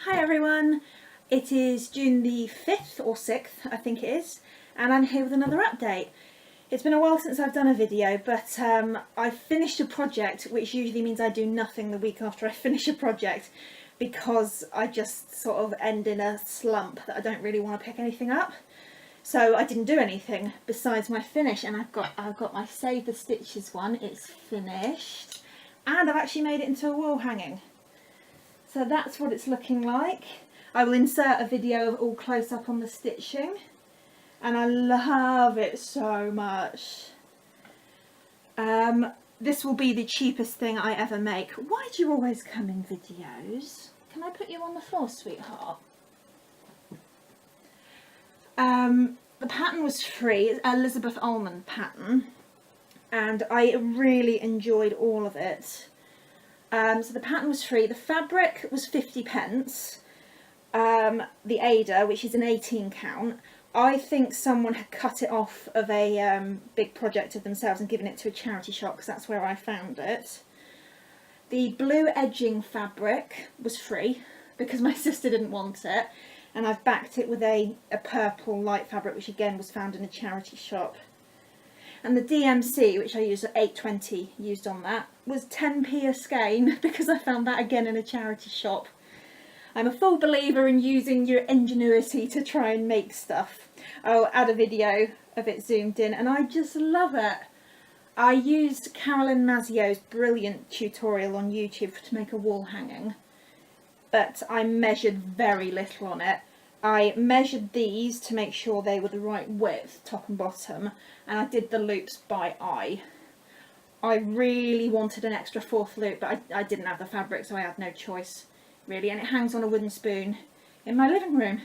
Hi everyone, it is June the 5th or 6th I think it is, and I'm here with another update. It's been a while since I've done a video, but I finished a project, which usually means I do nothing the week after I finish a project because I just sort of end in a slump that I don't really want to pick anything up. So I didn't do anything besides my finish, and I've got my Save the Stitches one. It's finished, and I've actually made it into a wall hanging. So that's what it's looking like. I will insert a video of all close up on the stitching, and I love it so much. This will be the cheapest thing I ever make. Why do you always come in videos? Can I put you on the floor, sweetheart? The pattern was free, it's Elizabeth Ullman pattern, and I really enjoyed all of it. So the pattern was free. The fabric was 50p. The Ada, which is an 18 count, I think someone had cut it off of a big project of themselves and given it to a charity shop, because that's where I found it. The blue edging fabric was free because my sister didn't want it, and I've backed it with a purple light fabric, which again was found in a charity shop. And the DMC, which I used at 8.20, used on that, was 10p a skein because I found that again in a charity shop. I'm a full believer in using your ingenuity to try and make stuff. I'll add a video of it zoomed in, and I just love it. I used Carolyn Mazzio's brilliant tutorial on YouTube to make a wall hanging, but I measured very little on it. I measured these to make sure they were the right width, top and bottom, and I did the loops by eye. I really wanted an extra fourth loop, but I didn't have the fabric, so I had no choice, really, and it hangs on a wooden spoon in my living room.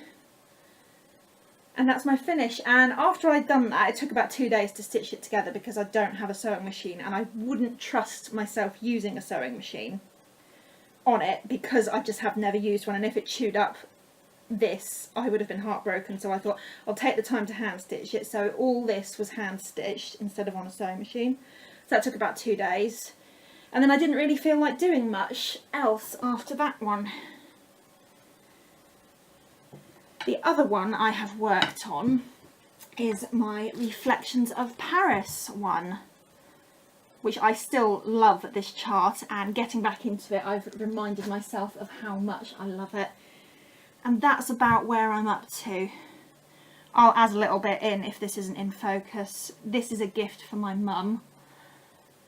And that's my finish, and after I'd done that, it took about 2 days to stitch it together because I don't have a sewing machine, and I wouldn't trust myself using a sewing machine on it because I just have never used one, and if it chewed up this I would have been heartbroken. So I thought I'll take the time to hand stitch it, so all this was hand stitched instead of on a sewing machine. So that took about 2 days, and then I didn't really feel like doing much else after that one. The other one I have worked on is my Reflections of Paris one, which I still love this chart, and getting back into it I've reminded myself of how much I love it. And that's about where I'm up to. I'll add a little bit in if this isn't in focus. This is a gift for my mum,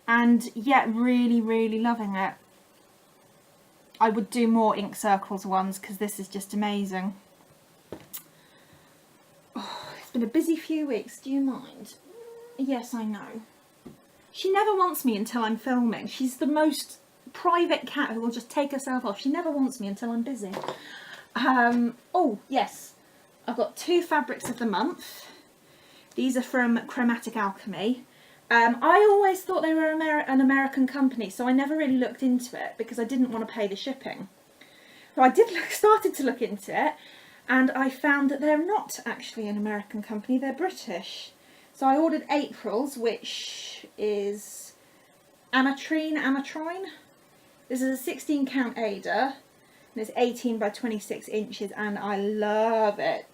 and yet really loving it. I would do more ink circles ones because this is just amazing. Oh, it's been a busy few weeks, do you mind? Yes, I know. She never wants me until I'm filming. She's the most private cat who will just take herself off. She never wants me until I'm busy. Oh yes, I've got 2 fabrics of the month. These are from Chromatic Alchemy. I always thought they were an American company, so I never really looked into it because I didn't want to pay the shipping. So I started to look into it, and I found that they're not actually an American company, they're British. So I ordered April's, which is Amatrine. This is a 16 count Ada. It's 18 by 26 inches, and I love it.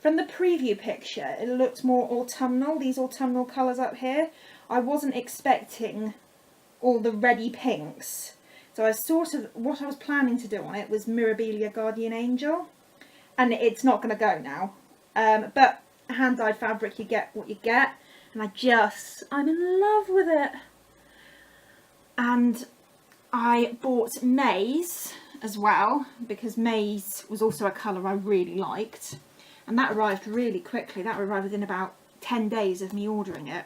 From the preview picture it looked more autumnal, these autumnal colours up here. I wasn't expecting all the reddy pinks, so what I was planning to do on it was Mirabilia Guardian Angel, and it's not going to go now. But hand-dyed fabric, you get what you get, and I'm in love with it. And I bought Maize as well because Maize was also a colour I really liked, and that arrived really quickly. That arrived within about 10 days of me ordering it.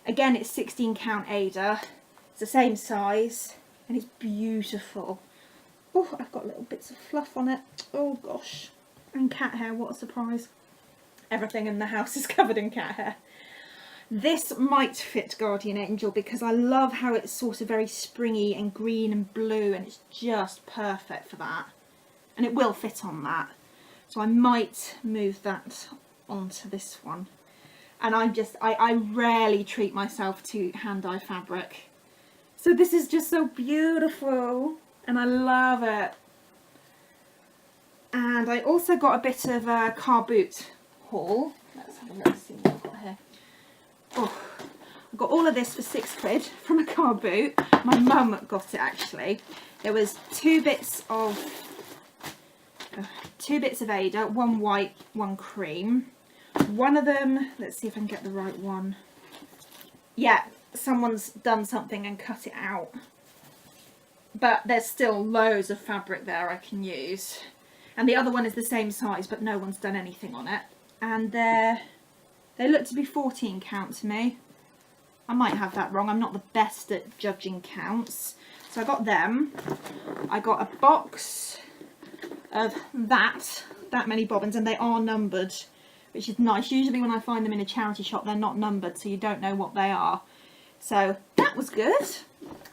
Again, it's 16 count Ada, it's the same size, and it's beautiful. Oh, I've got little bits of fluff on it, oh gosh, and cat hair, what a surprise. Everything in the house is covered in cat hair. This might fit Guardian Angel because I love how it's sort of very springy and green and blue, and it's just perfect for that. And it will fit on that. So I might move that onto this one. And I rarely treat myself to hand-dye fabric. So this is just so beautiful, and I love it. And I also got a bit of a car boot haul. Let's have a look, see what I've got here. Oh, I got all of this for £6 from a car boot. My mum got it actually. There was two bits of Ada, one white, one cream. One of them, let's see if I can get the right one. Yeah, someone's done something and cut it out. But there's still loads of fabric there I can use. And the other one is the same size, but no one's done anything on it. And they look to be 14 count to me. I might have that wrong. I'm not the best at judging counts. So I got them. I got a box of that many bobbins, and they are numbered, which is nice. Usually when I find them in a charity shop, they're not numbered, so you don't know what they are. So that was good.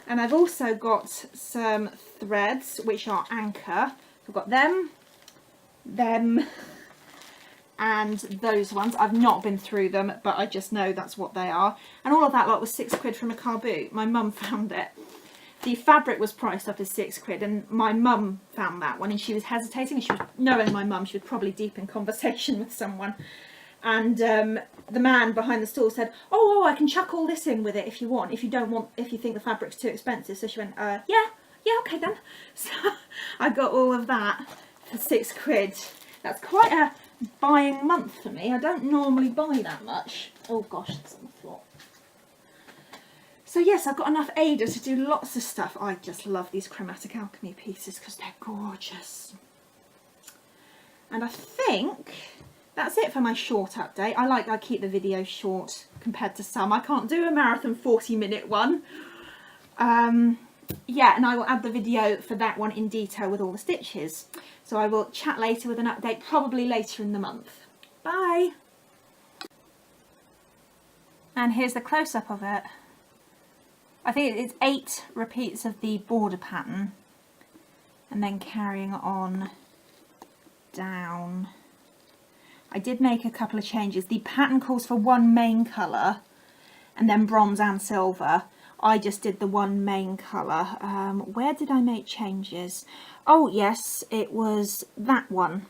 And I've also got some threads, which are anchor. I've got them, and those ones. I've not been through them, but I just know that's what they are. And all of that lot was £6 from a car boot. My mum found it. The fabric was priced up as £6, and my mum found that one, and she was hesitating. She was, knowing my mum, she was probably deep in conversation with someone. And the man behind the stall said, oh, I can chuck all this in with it if you want, if you think the fabric's too expensive. So she went, yeah, okay then. So I got all of that for £6. That's quite a buying month for me. I don't normally buy that much. Oh gosh, it's on the floor. So yes, I've got enough Ada to do lots of stuff. I just love these chromatic alchemy pieces because they're gorgeous. And I think that's it for my short update. I keep the video short compared to some. I can't do a marathon 40-minute one. Yeah, and I will add the video for that one in detail with all the stitches. So I will chat later with an update, probably later in the month. Bye! And here's the close-up of it. I think it's 8 repeats of the border pattern, and then carrying on down. I did make a couple of changes. The pattern calls for one main colour and then bronze and silver. I just did the one main colour. Where did I make changes? Oh yes, it was that one.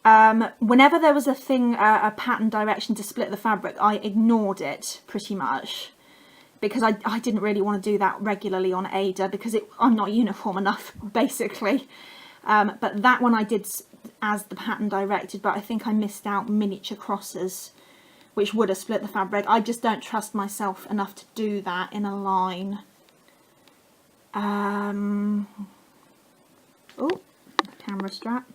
Whenever there was a pattern direction to split the fabric, I ignored it pretty much, because I didn't really want to do that regularly on Ada, because I'm not uniform enough, basically. But that one I did as the pattern directed, but I think I missed out miniature crosses, which would have split the fabric. I just don't trust myself enough to do that in a line. Oh, camera strap.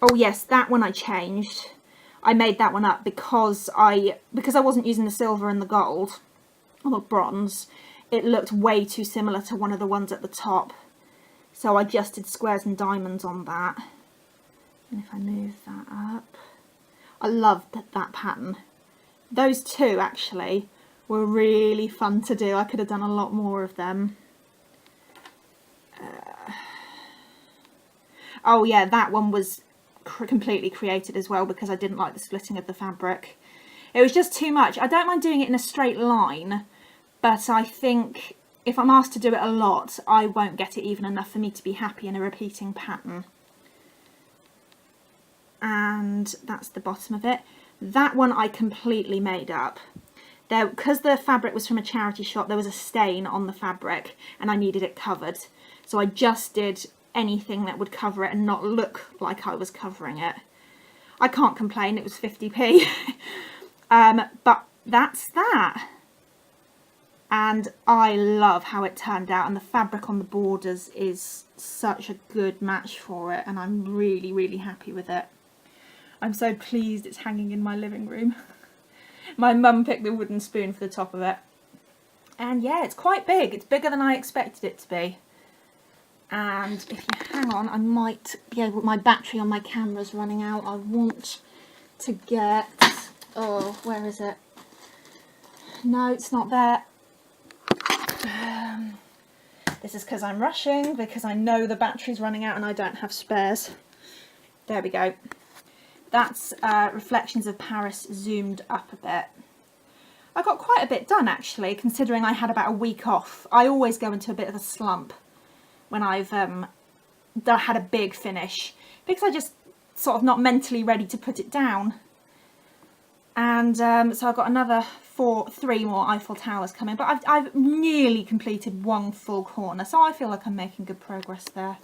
Oh yes, that one I changed. I made that one up because I wasn't using the silver and the gold, or the bronze. It looked way too similar to one of the ones at the top. So I just did squares and diamonds on that. And if I move that up, I loved that pattern. Those two actually were really fun to do. I could have done a lot more of them. Oh yeah, that one was completely created as well, because I didn't like the splitting of the fabric. It was just too much. I don't mind doing it in a straight line, but I think if I'm asked to do it a lot, I won't get it even enough for me to be happy in a repeating pattern. And that's the bottom of it. That one I completely made up. Because the fabric was from a charity shop, there was a stain on the fabric and I needed it covered. So I just did anything that would cover it and not look like I was covering it. I can't complain, it was 50p. But that's that. And I love how it turned out, and the fabric on the borders is such a good match for it, and I'm really, really happy with it. I'm so pleased it's hanging in my living room. My mum picked the wooden spoon for the top of it. And yeah, it's quite big. It's bigger than I expected it to be. And if you hang on, I might be able, my battery on my camera's running out. I want to get, oh, where is it? No, it's not there. This is because I'm rushing, because I know the battery's running out and I don't have spares. There we go. That's Reflections of Paris zoomed up a bit. I got quite a bit done actually, considering I had about a week off. I always go into a bit of a slump when I've that had a big finish, because I just sort of not mentally ready to put it down. And so I've got another 3 more Eiffel Towers coming, but I've nearly completed one full corner, so I feel like I'm making good progress there.